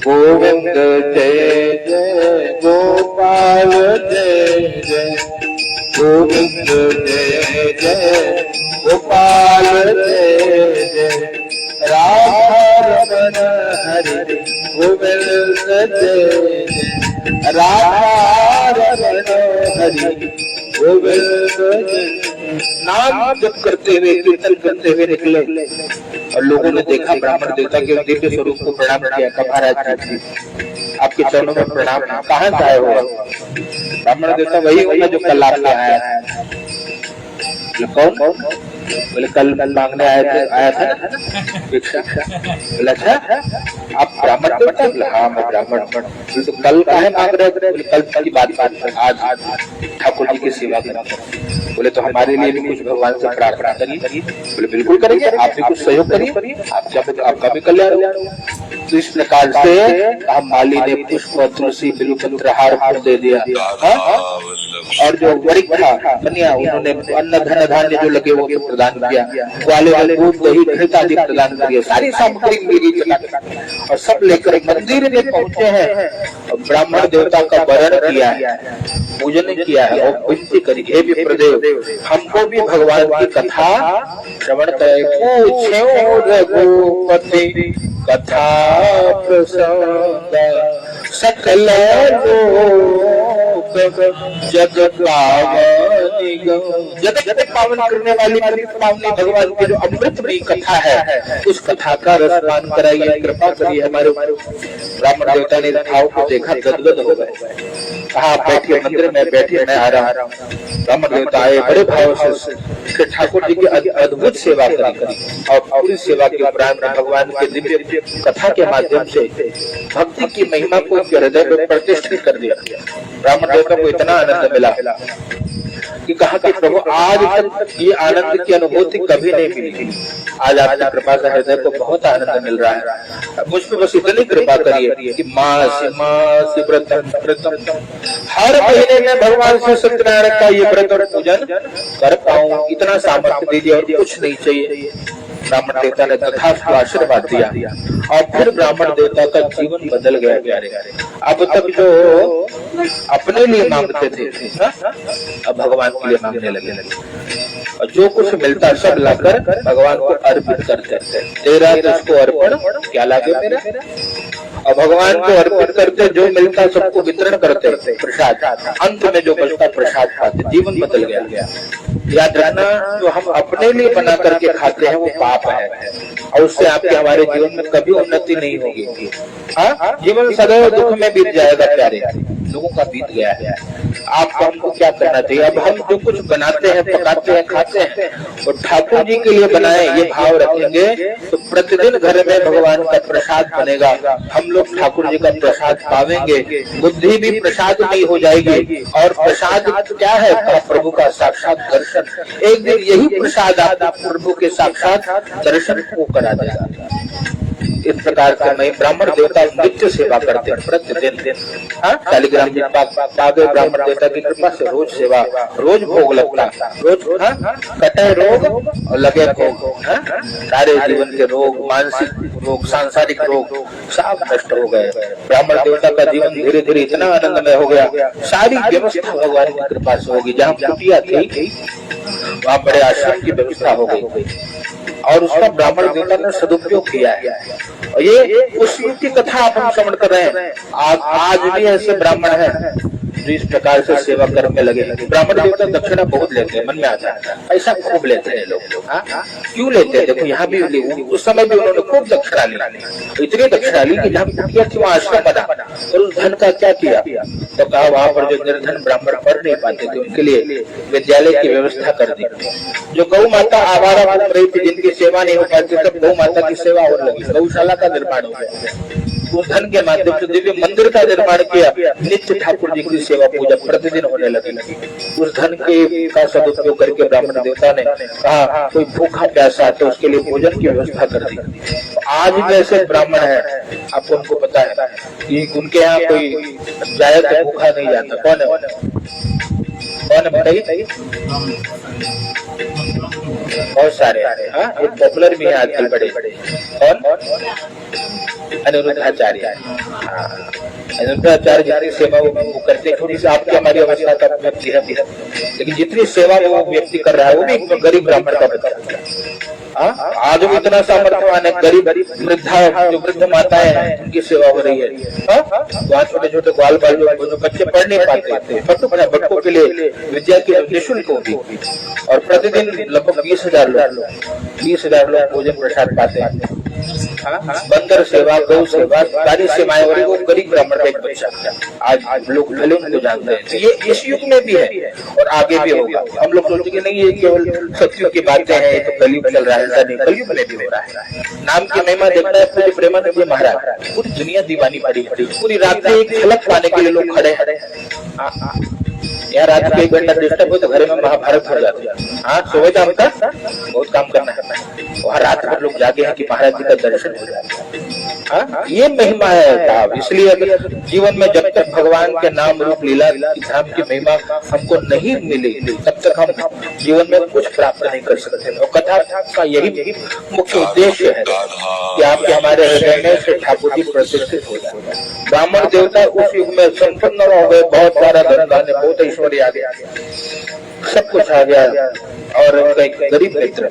गोविंद जय जय गोपाल जय जय, गोविंद जय जय गोपाल जय जय, राधा रमण हरि गोविंद जय जय, राधा रमण हरि गोविंद जय। नाम जप करते हुए कीर्तन करते हुए निकले और लोगों ने देखा ब्राह्मण देवता के दिव्य स्वरूप को प्रणाम किया। कहा महाराज जी आपके चरणों में प्रणाम, कहाँ से आए हो? ब्राह्मण देवता वही होगा जो कल आपने आया है। कौन? बोले कल मांगने आया था भिक्षा। बोले अच्छा आप ब्राह्मण देवता? बोले हाँ मैं ब्राह्मण। तो कल काहे मांग रहे थे? बोले कल की बात आज ठाकुर जी की सेवा करना। बोले तो हमारे लिए भी कुछ भगवान से प्रार्थना करिए। बोले बिल्कुल करेंगे, आप भी कुछ सहयोग करिए, आपका भी कल्याण होगा। तो इस प्रकार से हम माली ने पुष्प तुलसी बिल्वपत्र हार दे दिया, और जो वरिक था कन्या उन्होंने अन्न धन धान्य जो लगे वो प्रदान किया, ग्वाले वाले दूध दही घृत आदि प्रदान किया, सारी सामग्री मिल गई और सब लेकर मंदिर में पहुंचे हैं। ब्राह्मण देवता का वरण किया है, पूजन किया है और विनती करी, हे विप्रदेव हमको भी भगवान की कथा श्रवण करे। पूछो रघुपति कथा प्रसंग सकल लोक जग पावन जगत पावन करने वाली पावनी भगवान की जो अमृतमयी कथा है उस कथा का रसपान कराइए, कृपा करिए। हमारे ब्राह्मण देवता ने भाव को देखा, गदगद हो गए। कहा आप बैठिए, मंदिर में बैठिए, मैं आ रहा हूँ। ब्राह्मण देवता आए, बड़े भाव से ठाकुर जी की अद्भुत सेवा करी और पूरी सेवा के उपरांत भगवान के दिव्य कथा के माध्यम से भक्ति की महिमा को हृदय में प्रतिष्ठित कर दिया। ब्राह्मण देवता को इतना आनंद मिला कि कहा कि प्रभु आज तक ये आनंद की अनुभूति कभी नहीं मिली, आज आपकी कृपा से हृदय को बहुत आनंद मिल रहा है। मुझ पर बस इतनी कृपा करिए कि मासी व्रतम हर महीने में भगवान से सत्यनारायण का ये व्रत और पूजन कर पाऊं, इतना सामर्थ्य दीजिए और कुछ नहीं चाहिए। ब्राह्मण देवता ने तथास्तु आशीर्वाद दिया और फिर ब्राह्मण देवता का जीवन बदल गया। प्यारे, अब तक जो अपने लिए मांगते थे अब भगवान के लिए मांगने लगे और जो कुछ मिलता सब लाकर भगवान को अर्पित करते थे। तेरा तुझको अर्पण क्या लागे मेरा, और भगवान को अर्पित करते, जो मिलता सबको वितरण करते प्रसाद, अंत में जो बचता प्रसाद खाते। जीवन बदल गया। याद रखना, जो हम अपने लिए बना करके खाते हैं वो पाप है और उससे आपके हमारे जीवन में कभी उन्नति नहीं होगी। हाँ, जीवन सदैव दुख में बीत जाएगा। प्यारे, लोगों का बीत गया है। आपको हमको क्या करना चाहिए? अब हम जो कुछ बनाते हैं, पकाते हैं, खाते हैं और ठाकुर जी के लिए बनाए, ये भाव रखेंगे तो प्रतिदिन घर में भगवान का प्रसाद बनेगा। हम लोग ठाकुर जी का प्रसाद पावेंगे, बुद्धि भी प्रसाद में हो जाएगी। और प्रसाद क्या है? प्रभु का साक्षात दर्शन। एक दिन यही प्रसाद आप प्रभु के साक्षात दर्शन को करा देगा। इस प्रकार से मैं ब्राह्मण देवता नित्य सेवा करते हैं प्रतिदिन। शालिग्राम जी पावे ब्राह्मण देवता की कृपा से रोज सेवा, रोज भोग लगता, रोज कटे रोग और लगे भोग। सारे जीवन के रोग, मानसिक रोग, सांसारिक रोग सब नष्ट हो गए। ब्राह्मण देवता का जीवन धीरे धीरे इतना आनंदमय हो गया। सारी व्यवस्था भगवान की कृपा से होगी। जहाँ कुटिया थी वहाँ बड़े आश्रम की व्यवस्था हो गई और उसका ब्राह्मण देवता ने सदुपयोग किया है। और ये उस युग की कथा आप हम श्रवण कर रहे हैं। आज भी ऐसे ब्राह्मण हैं जो इस प्रकार से सेवा करने लगे। ब्राह्मण देवता दक्षिणा बहुत लेते हैं, मन में आता है, ऐसा खूब लेते हैं लोग। क्यों लेते हैं? देखो यहाँ भी उस समय भी उन्होंने खूब दक्षिणा ली, इतनी दक्षिणा ली कि जहाँ कुटिया थी वहाँ आश्रम बना। और उस धन का क्या किया? तो कहा वहाँ पर जो निर्धन ब्राह्मण पढ़ नहीं पाते थे उनके लिए विद्यालय की व्यवस्था कर दी। जो गौ माता आवारा घूम रही थी, जिनकी सेवा नहीं हो पाती, तब गौ माता की सेवा और लगी, गौशाला का निर्माण हो गया। उस धन के माध्यम से दिव्य मंदिर का निर्माण किया। नित्य ठाकुर जी की सेवा पूजा प्रतिदिन होने लगी। उस धन के का सदुपयोग करके ब्राह्मण देवता ने कहा कोई भूखा प्यासा तो उसके लिए भोजन की व्यवस्था कर दी। आज भी ऐसे ब्राह्मण है, आपको उनको पता है कि उनके यहाँ कोई जाए तो भूखा नहीं जाता। कौन है बताइए? बहुत सारे एक पॉपुलर भी है आजकल बड़े। कौन? अनिरुद्धाचार्य। अनिरुद्धाचार्य जितनी सेवा वो करते, थोड़ी सी आपकी हमारी अवस्था का व्यक्ति है, लेकिन जितनी सेवा वो व्यक्ति कर रहा है वो भी गरीब ब्राह्मण का बता रहा है। आज भी इतना सामर्थ्यवान है, गरीब वृद्धा जो वृद्ध माताएं हैं उनकी सेवा हो रही है। वहाँ छोटे छोटे ग्वाल बाल जो बच्चे पढ़ नहीं पाते, बच्चों के लिए विद्या की निःशुल्क होगी। और प्रतिदिन लगभग 20,000 लोग भोजन प्रसाद पाते हैं। बंदर सेवा, गौ सेवा, सारी सेवाएं हो रही। वो गरीब ब्राह्मण का एक बच्चा आज लोग भले उनको जानते हैं। तो ये इस युग में भी है और आगे भी होगा। हम लोग सोचेंगे नहीं ये केवल सत्युग की बातें हैं, ये तो कलयुग चल रहा है, ऐसा नहीं, कलयुग में भी हो रहा है। नाम की महिमा देखता है पूरी प्रेमानंद जी महाराज, पूरी दुनिया दीवानी पड़ी, पूरी रात में एक झलक पाने के लिए लोग खड़े हैं। यार रात को 1 घंटा डिस्टर्ब हो तो घर में महाभारत हो जाती है। सुबह शाम का बहुत काम करना है, वहाँ रात भर लोग जागे हैं कि महाराज जी का दर्शन हो जाए। ये महिमा है। इसलिए अगर जीवन में जब तक भगवान के नाम रूप लीला धाम की महिमा हमको नहीं मिली तब तक हम जीवन में कुछ प्राप्त नहीं कर सकते। और कथा का यही मुख्य उद्देश्य है कि आपके हमारे हृदय में श्री ठाकुर जी प्रतिष्ठित हो जाए। ब्राह्मण देवता उस युग में संपन्न हो गए, बहुत सारा धन धान्य, बहुत ऐश्वर्य आ गया, सब कुछ आ गया। और उनका एक गरीब मित्र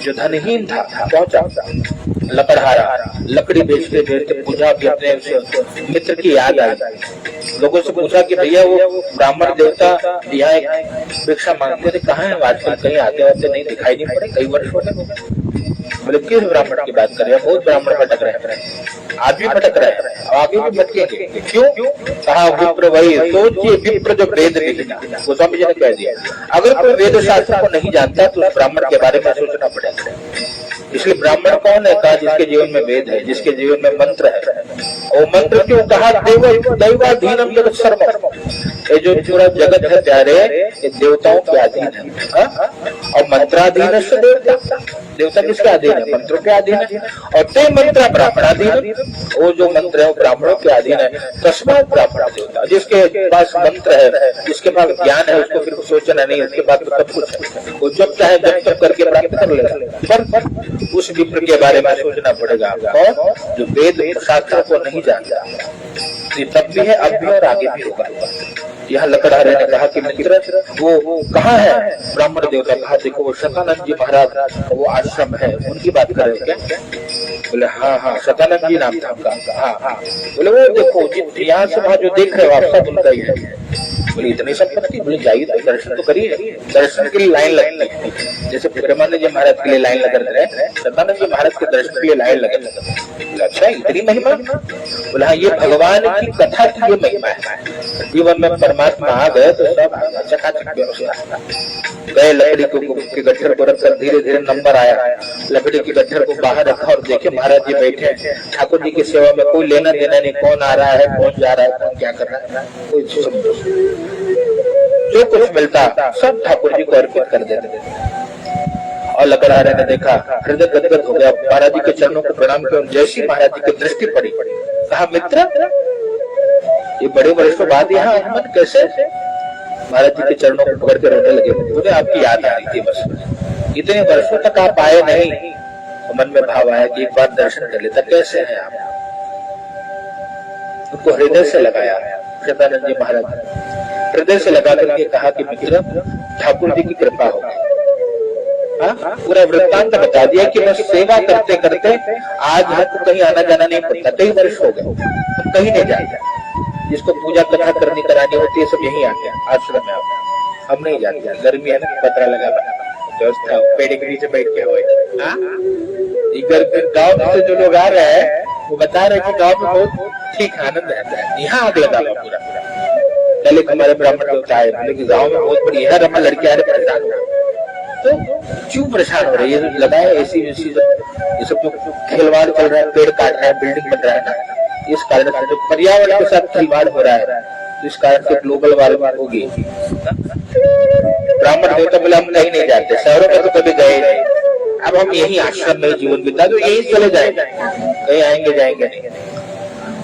जो धनहीन था पहुंचा, लकड़हारा, लकड़ी बेचते बेचते पूजा भी अपने मित्र की याद आई। लोगों से पूछा कि भैया वो ब्राह्मण देवता यहाँ एक भिक्षा मांगते थे, कहाँ है आजकल? कहीं आते आते नहीं दिखाई नहीं पड़े, कई वर्ष हो गए। बोले किस ब्राह्मण की बात कर रहे हैं? बहुत ब्राह्मण भटक रहे हैं, आज भी भटक रहे हैं, आगे भी भटकेंगे। क्यों? कहा विप्र वही सोचिए, विप्र जो वेद नहीं जानता, गोस्वामी जी ने कह दिया अगर कोई वेद शास्त्र को नहीं जानता तो उस ब्राह्मण के बारे में सोचना पड़ेगा। इसलिए ब्राह्मण कौन है? कहा जिसके जीवन में वेद है, जिसके जीवन में मंत्र है। और मंत्र क्यों कहा? दैवाधीनम जगत सर्वम, ये जो पूरा जगत है प्यारे, ये देवताओं के अधीन है। और मंत्राधीन से देवता, देवता किसके अधीन है? मंत्रों के अधीन है। और ते मंत्र ब्राह्मणाधीन, वो जो मंत्र है वो ब्राह्मणों के अधीन है। तस्मात् ब्राह्मण देवता, जिसके पास मंत्र है, जिसके पास ज्ञान है, उसको फिर सोचना नहीं, उसके पास तो सब कुछ है, वो जब चाहे जब तक करके प्राप्त कर लेगा। पर उस विप्र के बारे में सोचना पड़ेगा आपको, जो वेद शास्त्र को नहीं जानता। ये तब भी है, अब भी और आगे भी होगा। यहाँ लकड़हारे ने कहा कि मित्र वो कहाँ है ब्राह्मण देवता? कहा देखो वो शतानंद जी महाराज, वो आश्रम है, उनकी बात कर रहे क्या? बोले हाँ हाँ, शतानंद जी नाम था उनका। हाँ, बोले वो देखो यहाँ से वहाँ जो देख रहे हो आप, सब उनका ही है। बोले इतनी संपत्ति? बोले जाइए तो दर्शन तो करिए। दर्शन के लिए लाइन लगती है, जैसे प्रेमानंद जी महाराज के लिए लाइन लगा रहे, शतानंद जी महाराज के दर्शन के लिए लाइन लगा। अच्छा इतनी महिमा? बोले हाँ, ये भगवान की कथा की ये महिमा है। जीवन में परमात्मा आ गए तो सब चकाचक व्यवस्था। गए लकड़ी के गट्ठर को रखकर, धीरे धीरे नंबर आया, लकड़ी के गट्ठर को बाहर रखा और देखे महाराज जी बैठे ठाकुर जी की सेवा में, कोई लेना देना नहीं, कौन आ रहा है, कौन जा रहा है, कौन क्या कर रहा है, कोई जो कुछ मिलता सब ठाकुर जी को अर्पित कर देते। और लकड़हारे ने देखा, हृदय गदगद हो गया, महाराज जी के चरणों को प्रणाम किया। जैसी महाराज जी की दृष्टि पड़ी, कहा मित्र ये बड़े वर्षों बाद यहाँ आगमन कैसे? महाराज जी के चरणों को पकड़ के रोने लगे। बोले आपकी याद आ रही थी, बस इतने वर्षों तक आप आए नहीं, तो मन में भाव आया कि एक बार दर्शन कर लेता। कैसे हैं आप? उनको हृदय से लगाया शतानंद जी महाराज, हृदय से लगा करके कहा कि मित्र ठाकुर जी की कृपा होगी। पूरा वृत्तांत बता दिया कि बस सेवा करते करते आज हमको कहीं आना जाना नहीं पड़ता, कई वर्ष हो गए, हम कहीं नहीं जाते। जिसको पूजा कथा करनी करानी होती है सब यही आते हैं आश्रम में, हम नहीं जाते। गर्मी है ना, पतरा लगा व्यवस्था, पेड़ के नीचे बैठ के हुए। गाँव से जो लोग आ रहे हैं वो बता रहे कि गाँव में बहुत ठीक आनंद रहता है, यहाँ आग लगा हुआ पूरा। पहले हमारे ब्राह्मण लोग आए, बोले कि गाँव में बहुत बढ़िया है, हमारे लड़के आ रहे परेशान हो, तो क्यों परेशान हो रही है? लगाए ऐसी ये सब जो खिलवाड़ चल रहा है, पेड़ काट रहा है, बिल्डिंग बन रहा है ना, इस कारण से जो पर्यावरण के साथ खिलवाड़ हो रहा है, इस कारण से ग्लोबल वार्मिंग होगी। ब्राह्मण देवता बोले हम कहीं नहीं जाते, शहरों में तो कभी गए नहीं, अब हम यही आश्रम में जीवन बिता दो, यही चले जाएंगे, कहीं आएंगे जाएंगे नहीं।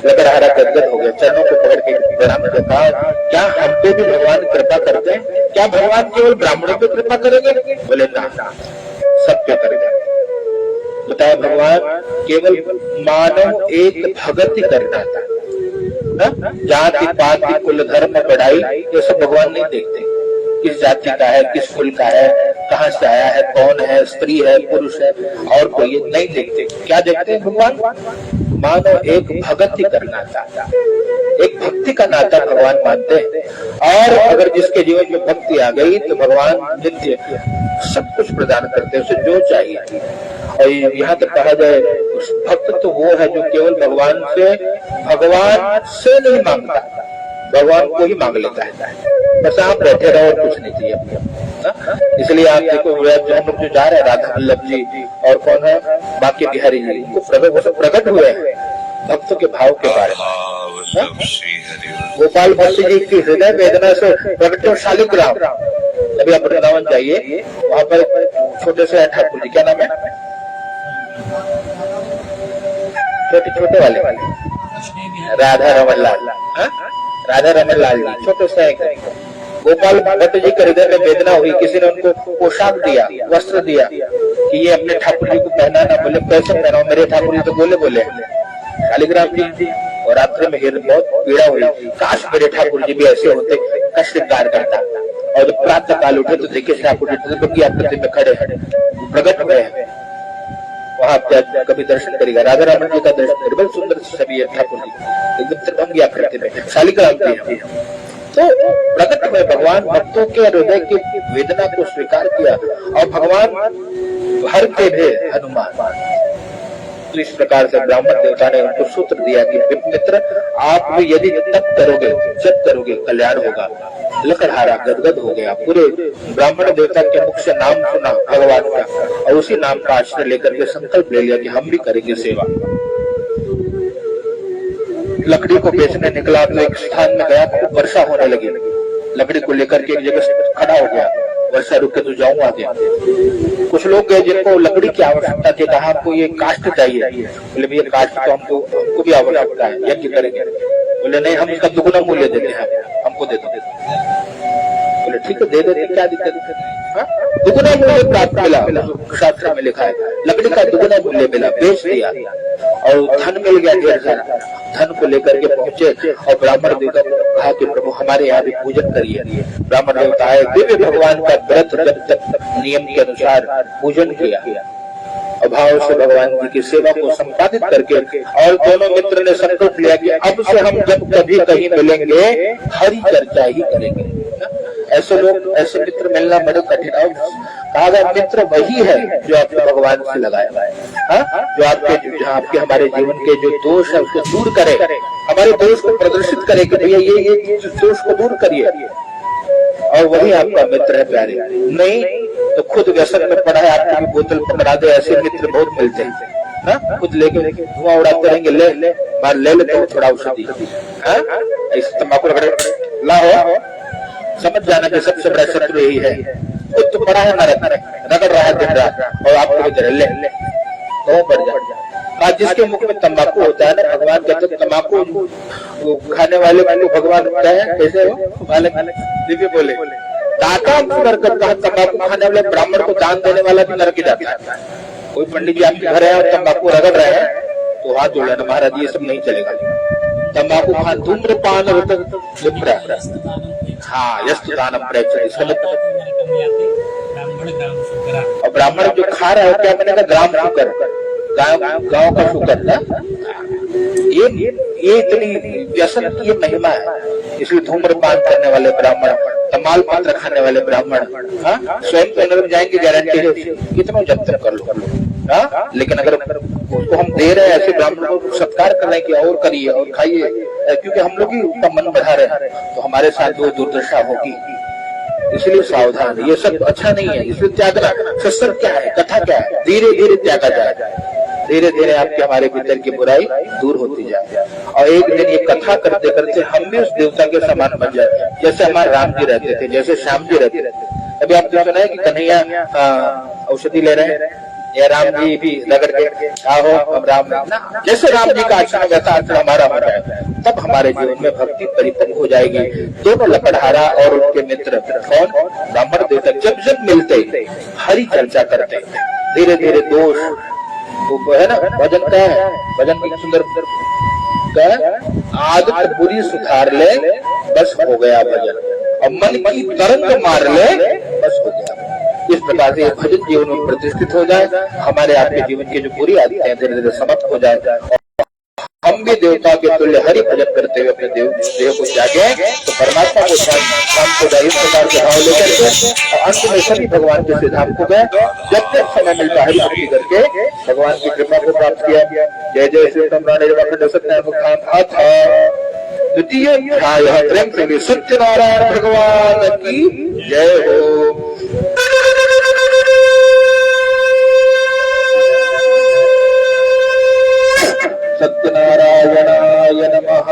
लकड़हारा गदगद हो गया, चरणों को पकड़ के ब्राह्मण ने कहा क्या हम पे भी भगवान कृपा करते हैं? क्या भगवान केवल ब्राह्मणों पे कृपा करेंगे? बोले ना, सब पे करेंगे। बताया भगवान केवल मानव एक भगति करना था, जाति पाति कुल धर्म बढ़ाई ये सब भगवान नहीं देखते। किस जाति का है, किस कुल का है, कहाँ से आया है, कौन है, स्त्री है, पुरुष है, और कोई ये नहीं देखते। क्या देखते हैं भगवान? मानव एक भगति करना चाहता, एक भक्ति का नाता भगवान मानते हैं। और अगर जिसके जीवन में भक्ति आ गई तो भगवान नित्य सब कुछ प्रदान करते हैं, उसे जो चाहिए। और यहाँ तक कहा जाए उस भक्त तो वो है जो केवल भगवान से नहीं मांगता, भगवान को ही मांग लेता है। बस आप बैठे रहो और कुछ नहीं चाहिए। इसलिए आप देखो जो हम लोग जो जा रहे हैं, राधा वल्लभ जी और कौन है बाकी बिहारी जी, उनको प्रकट हुए हैं भक्तों के भाव के बारे में। गोपाल भट्ट जी की हृदय वेदना से प्रकट शालिग्राम, अभी आप वृंदावन जाइए, वहां पर छोटे से ठाकुर जी, क्या नाम है, छोटे वाले राधा रमन लाल, राधा रमन लाल जी, छोटे से गोपाल भट्ट जी के हृदय में वेदना हुई। किसी ने उनको पोशाक दिया, वस्त्र दिया कि ये अपने ठाकुर जी को पहनाना। बोले कैसे पहनाओ, मेरे ठाकुर जी तो बोले शालिग्राम जी। और रात्रि में बहुत पीड़ा हुई, काश मेरे ठाकुर जी भी ऐसे होते, कष्ट गार करता। और जब प्रातः काल उठे तो देखिए ठाकुर जी बगिया प्रति में खड़े प्रकट हुए हैं। वहां आप कभी दर्शन करेगा, राधा रमन जी का दर्शन करेगा, बहुत सुंदर छवि है ठाकुर जी, एकदम त्रिभंगी आकृति में, शालिग्राम भी है। तो प्रकट में भगवान भक्तों के हृदय की वेदना को स्वीकार किया और भगवान भर के भी हनुमान। तो इस प्रकार से ब्राह्मण देवता ने उनको सूत्र दिया कि मित्र, आप यदि तप करोगे, जप करोगे, कल्याण होगा। लकड़हारा गदगद हो गया, पूरे ब्राह्मण देवता के मुख से नाम सुना भगवान का और उसी नाम का आश्रय लेकर के संकल्प ले लिया कि हम भी करेंगे सेवा। लकड़ी को बेचने निकला तो एक स्थान में गया, तो वर्षा होने लगी, लकड़ी को लेकर के एक जगह खड़ा हो गया, वर्षा रुके तो जाऊं आगे। कुछ लोग गए जिनको लकड़ी की आवश्यकता थी, कहा हमको ये काष्ठ चाहिए, बोले भैया काष्ठ तो हमको भी आवश्यकता है, यज्ञ करेंगे। बोले नहीं, हम इसका दुगुना मूल्य देते हैं, हमको दे दो। बोले ठीक है, दे देते, क्या दिक्कत है। दुगुना मूल्य प्राप्त मिला, शास्त्र में लिखा है, लकड़ी का दुगुना मूल्य मिला, बेच दिया और धन मिल गया ढेर सारा। धन को लेकर के पहुंचे और ब्राह्मण देवता को कहा कि प्रभु हमारे यहाँ भी पूजन करिए। ब्राह्मण देवता आए, दिव्य भगवान का व्रत जब तक नियम के अनुसार पूजन किया, अभाव से भगवान जी की सेवा को संपादित करके, और दोनों मित्र ने संकल्प लिया कि अब से हम जब कभी कहीं मिलेंगे हरि चर्चा ही करेंगे। ऐसे लोग, ऐसे मित्र मिलना बड़े कठिन है। कहा मित्र वही है जो आपको भगवान से लगाया है, जो आपके हमारे जीवन के जो दोष है उसको दूर करे, हमारे दोष को प्रदर्शित करे कि भैया ये दोष को दूर करिए, और वही आपका मित्र है प्यारे। नहीं तो खुद व्यसन में पड़ा है, आपकी भी बोतल पकड़ा दे, ऐसे मित्र बहुत मिलते हैं ना, खुद लेके धुआं उड़ाते रहेंगे, ले लेते हो थोड़ा औषधि, ऐसे तम्बाकू लाओ, समझ जाना कि सबसे बड़ा शत्रु यही है। खुद तो पड़ा है रगड़ रहा है दिन रात, और आपको इधर ले तो बढ़ जाए। जिसके मुख में तंबाकू होता है ना, भगवान कहते हैं तंबाकू खाने वाले को भगवान होता है कैसे हो दिव्य बोले, दाता करकर कहा तंबाकू खाने वाले ब्राह्मण को दान देने वाला भी नरक जाता है। कोई पंडित जी आपके घर है और तंबाकू रगड़ रहे हैं तो हाथ जोड़ना, महाराज ये सब नहीं चलेगा। तंबाकू खान धूम्रपान और ब्राह्मण जो खा रहा है क्या बनेगा, ग्राम शुकर, गांव का शुकर ना। ये इतनी व्यसन की महिमा है, इसलिए धूम्रपान करने वाले ब्राह्मण, तमाल पत्र खाने वाले ब्राह्मण स्वयं तो नरक जाएंगे, गारंटी है, कितना जब तक कर लो। लेकिन अगर उसको हम दे रहे हैं ऐसे ब्राह्मणों को सत्कार कर रहे हैं कि और करिए और खाइए, क्योंकि हम लोग ही उसका मन बढ़ा रहे हैं, तो हमारे साथ वो दुर्दशा होगी। इसलिए सावधान, ये सब अच्छा नहीं है, इसलिए त्यागना। सत्संग क्या है, कथा क्या है, धीरे धीरे त्यागा जाए, धीरे धीरे आपके हमारे भीतर की बुराई दूर होती जाए, और एक दिन ये कथा करते करते हम भी उस देवता के समान बन जाए, जैसे हमारे राम जी रहते थे, जैसे श्याम जी रहते थे। अभी आपने सुना है कि कन्हैया औषधि ले रहे हैं, या राम जी भी रगड़ के आओ हम राम ना, जैसे राम जी का आचरण वैसा आचरण हमारा हो जाए, तब हमारे जीवन में भक्ति परिपक्व हो जाएगी। दोनों लकड़हारा और उनके मित्र कौन, ब्राह्मण देवता जब जब मिलते हरि चर्चा करते, धीरे धीरे दोष वो है ना, भजन का है, भजन की सुंदर आदत बुरी सुधार ले, बस हो गया भजन, और मन की तरंग मार ले, बस हो गया। इस प्रकार से भजन जीवन में प्रतिष्ठित हो जाए, हमारे आपके जीवन की जो बुरी आदतें धीरे धीरे समाप्त हो जाए, हम भी देवता के तुल्य हरि भजन करते हुए अपने देह को त्यागे, तो परमात्मा को धाम को इस प्रकार के भाव लेकर के अंत में सभी भगवान के सिद्धांत को गए। जब तक समय मिलता हरि भक्ति करके भगवान की कृपा को प्राप्त किया। जय जय श्री द्वितीय प्रेम से सत्यनारायण भगवान की जय हो। सत्यनारायणाय नमः।